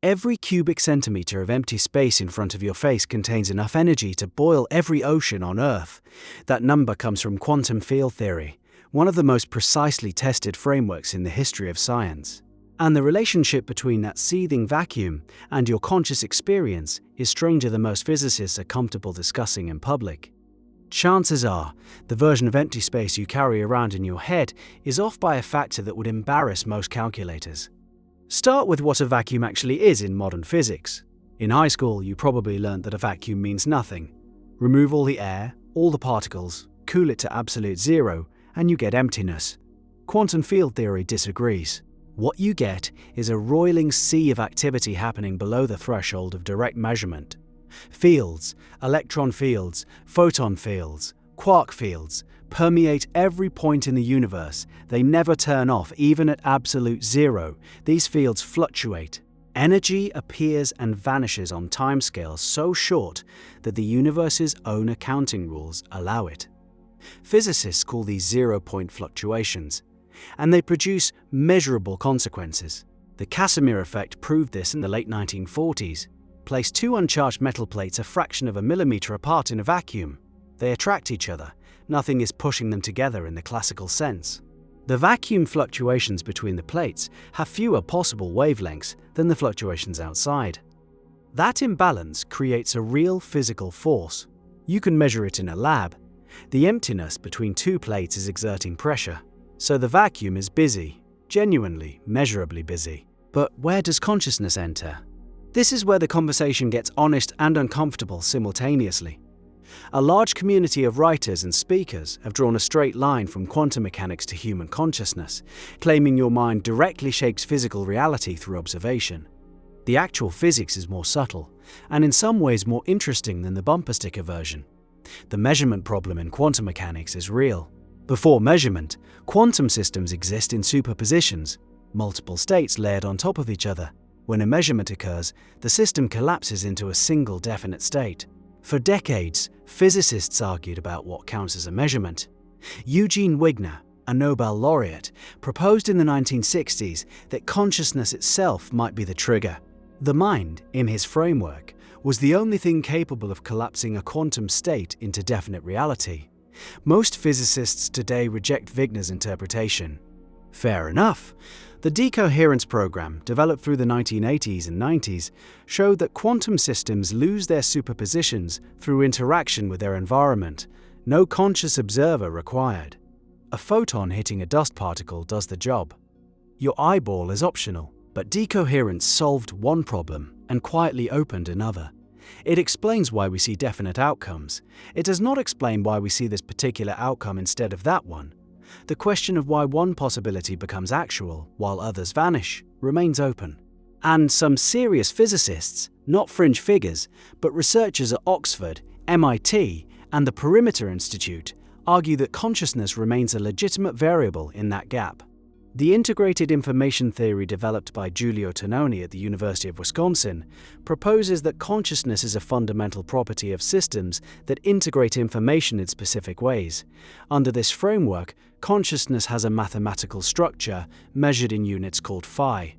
Every cubic centimeter of empty space in front of your face contains enough energy to boil every ocean on Earth. That number comes from quantum field theory, one of the most precisely tested frameworks in the history of science. And the relationship between that seething vacuum and your conscious experience is stranger than most physicists are comfortable discussing in public. Chances are, the version of empty space you carry around in your head is off by a factor that would embarrass most calculators. Start with what a vacuum actually is in modern physics. In high school, you probably learned that a vacuum means nothing. Remove all the air, all the particles, cool it to absolute zero, and you get emptiness. Quantum field theory disagrees. What you get is a roiling sea of activity happening below the threshold of direct measurement. Fields, electron fields, photon fields, quark fields, permeate every point in the universe. They never turn off, even at absolute zero. These fields fluctuate. Energy appears and vanishes on timescales so short that the universe's own accounting rules allow it. Physicists call these zero-point fluctuations, and they produce measurable consequences. The Casimir effect proved this in the late 1940s. Place two uncharged metal plates a fraction of a millimeter apart in a vacuum. They attract each other. Nothing is pushing them together in the classical sense. The vacuum fluctuations between the plates have fewer possible wavelengths than the fluctuations outside. That imbalance creates a real physical force. You can measure it in a lab. The emptiness between two plates is exerting pressure. So the vacuum is busy, genuinely, measurably busy. But where does consciousness enter? This is where the conversation gets honest and uncomfortable simultaneously. A large community of writers and speakers have drawn a straight line from quantum mechanics to human consciousness, claiming your mind directly shapes physical reality through observation. The actual physics is more subtle, and in some ways more interesting than the bumper sticker version. The measurement problem in quantum mechanics is real. Before measurement, quantum systems exist in superpositions, multiple states layered on top of each other. When a measurement occurs, the system collapses into a single definite state. For decades, physicists argued about what counts as a measurement. Eugene Wigner, a Nobel laureate, proposed in the 1960s that consciousness itself might be the trigger. The mind, in his framework, was the only thing capable of collapsing a quantum state into definite reality. Most physicists today reject Wigner's interpretation. Fair enough. The decoherence program, developed through the 1980s and 90s, showed that quantum systems lose their superpositions through interaction with their environment. No conscious observer required. A photon hitting a dust particle does the job. Your eyeball is optional, but decoherence solved one problem and quietly opened another. It explains why we see definite outcomes. It does not explain why we see this particular outcome instead of that one. The question of why one possibility becomes actual while others vanish remains open. And some serious physicists, not fringe figures, but researchers at Oxford, MIT, and the Perimeter Institute, argue that consciousness remains a legitimate variable in that gap. The integrated information theory developed by Giulio Tononi at the University of Wisconsin proposes that consciousness is a fundamental property of systems that integrate information in specific ways. Under this framework, consciousness has a mathematical structure measured in units called phi.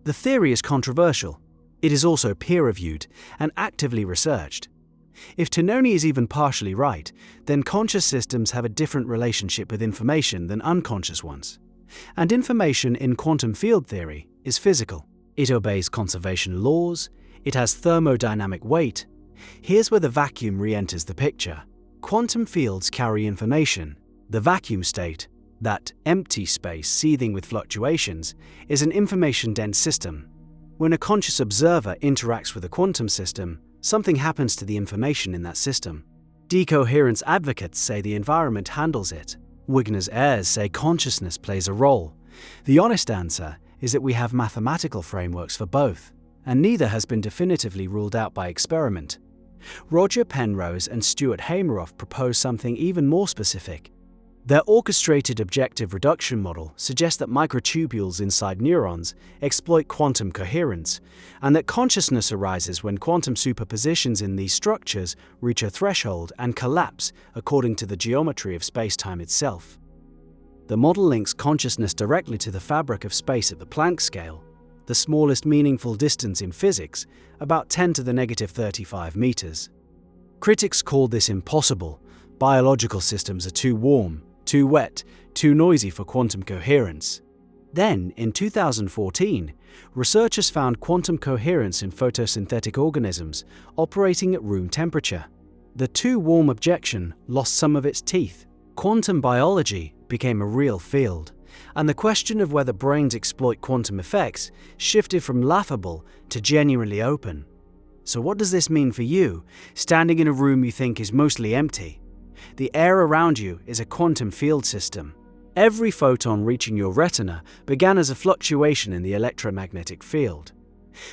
The theory is controversial. It is also peer-reviewed and actively researched. If Tononi is even partially right, then conscious systems have a different relationship with information than unconscious ones. And information in quantum field theory is physical. It obeys conservation laws, it has thermodynamic weight. Here's where the vacuum re-enters the picture. Quantum fields carry information. The vacuum state, that empty space seething with fluctuations, is an information-dense system. When a conscious observer interacts with a quantum system, something happens to the information in that system. Decoherence advocates say the environment handles it. Wigner's heirs say consciousness plays a role. The honest answer is that we have mathematical frameworks for both, and neither has been definitively ruled out by experiment. Roger Penrose and Stuart Hameroff propose something even more specific. Their orchestrated objective reduction model suggests that microtubules inside neurons exploit quantum coherence, and that consciousness arises when quantum superpositions in these structures reach a threshold and collapse according to the geometry of space-time itself. The model links consciousness directly to the fabric of space at the Planck scale. the smallest meaningful distance in physics, about 10 to the negative 35 meters. Critics called this impossible. Biological systems are too warm, too wet, too noisy for quantum coherence. Then, in 2014, researchers found quantum coherence in photosynthetic organisms operating at room temperature. The too warm objection lost some of its teeth. Quantum biology became a real field, and the question of whether brains exploit quantum effects shifted from laughable to genuinely open. So what does this mean for you, standing in a room you think is mostly empty? The air around you is a quantum field system. Every photon reaching your retina began as a fluctuation in the electromagnetic field.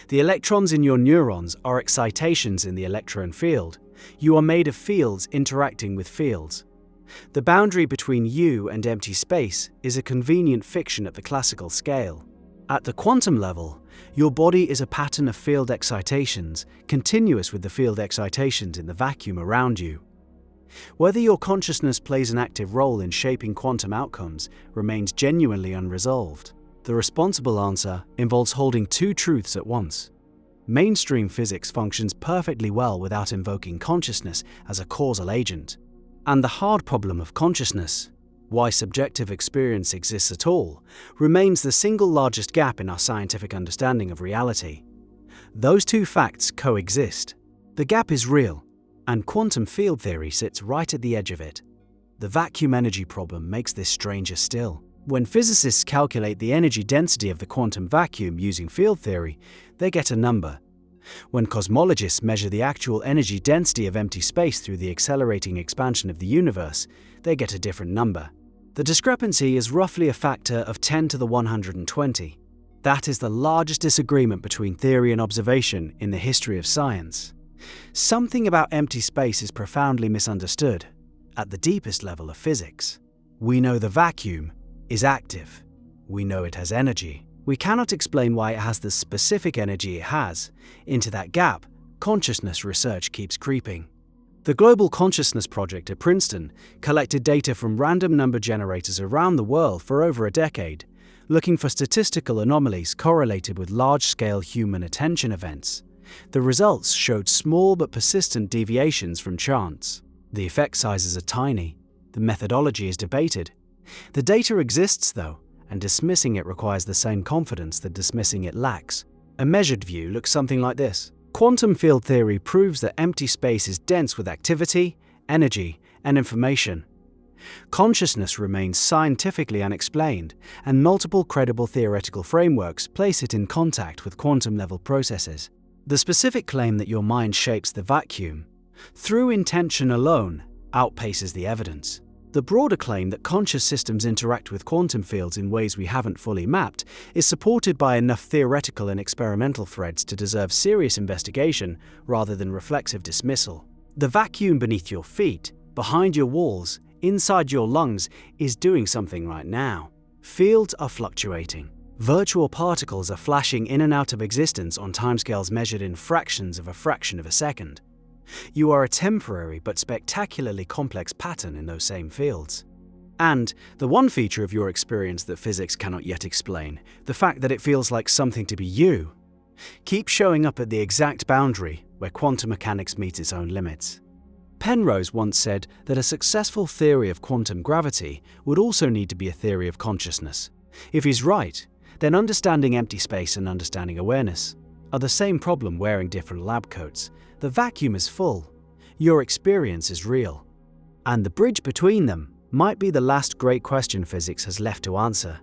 The electrons in your neurons are excitations in the electron field. You are made of fields interacting with fields. The boundary between you and empty space is a convenient fiction at the classical scale. At the quantum level, your body is a pattern of field excitations, continuous with the field excitations in the vacuum around you. Whether your consciousness plays an active role in shaping quantum outcomes remains genuinely unresolved. The responsible answer involves holding two truths at once. Mainstream physics functions perfectly well without invoking consciousness as a causal agent. And the hard problem of consciousness, why subjective experience exists at all, remains the single largest gap in our scientific understanding of reality. Those two facts coexist. The gap is real, and quantum field theory sits right at the edge of it. The vacuum energy problem makes this stranger still. When physicists calculate the energy density of the quantum vacuum using field theory, they get a number. When cosmologists measure the actual energy density of empty space through the accelerating expansion of the universe, they get a different number. The discrepancy is roughly a factor of 10 to the 120. That is the largest disagreement between theory and observation in the history of science. Something about empty space is profoundly misunderstood at the deepest level of physics. We know the vacuum is active. We know it has energy. We cannot explain why it has the specific energy it has. Into that gap, consciousness research keeps creeping. The Global Consciousness Project at Princeton collected data from random number generators around the world for over a decade, looking for statistical anomalies correlated with large-scale human attention events. The results showed small but persistent deviations from chance. The effect sizes are tiny. The methodology is debated. The data exists, though, and dismissing it requires the same confidence that dismissing it lacks. A measured view looks something like this. Quantum field theory proves that empty space is dense with activity, energy, and information. Consciousness remains scientifically unexplained, and multiple credible theoretical frameworks place it in contact with quantum-level processes. The specific claim that your mind shapes the vacuum, through intention alone, outpaces the evidence. The broader claim that conscious systems interact with quantum fields in ways we haven't fully mapped is supported by enough theoretical and experimental threads to deserve serious investigation rather than reflexive dismissal. The vacuum beneath your feet, behind your walls, inside your lungs, is doing something right now. Fields are fluctuating. Virtual particles are flashing in and out of existence on timescales measured in fractions of a fraction of a second. You are a temporary but spectacularly complex pattern in those same fields. And the one feature of your experience that physics cannot yet explain, the fact that it feels like something to be you, keeps showing up at the exact boundary where quantum mechanics meets its own limits. Penrose once said that a successful theory of quantum gravity would also need to be a theory of consciousness. If he's right, then understanding empty space and understanding awareness are the same problem wearing different lab coats. The vacuum is full. Your experience is real. And the bridge between them might be the last great question physics has left to answer.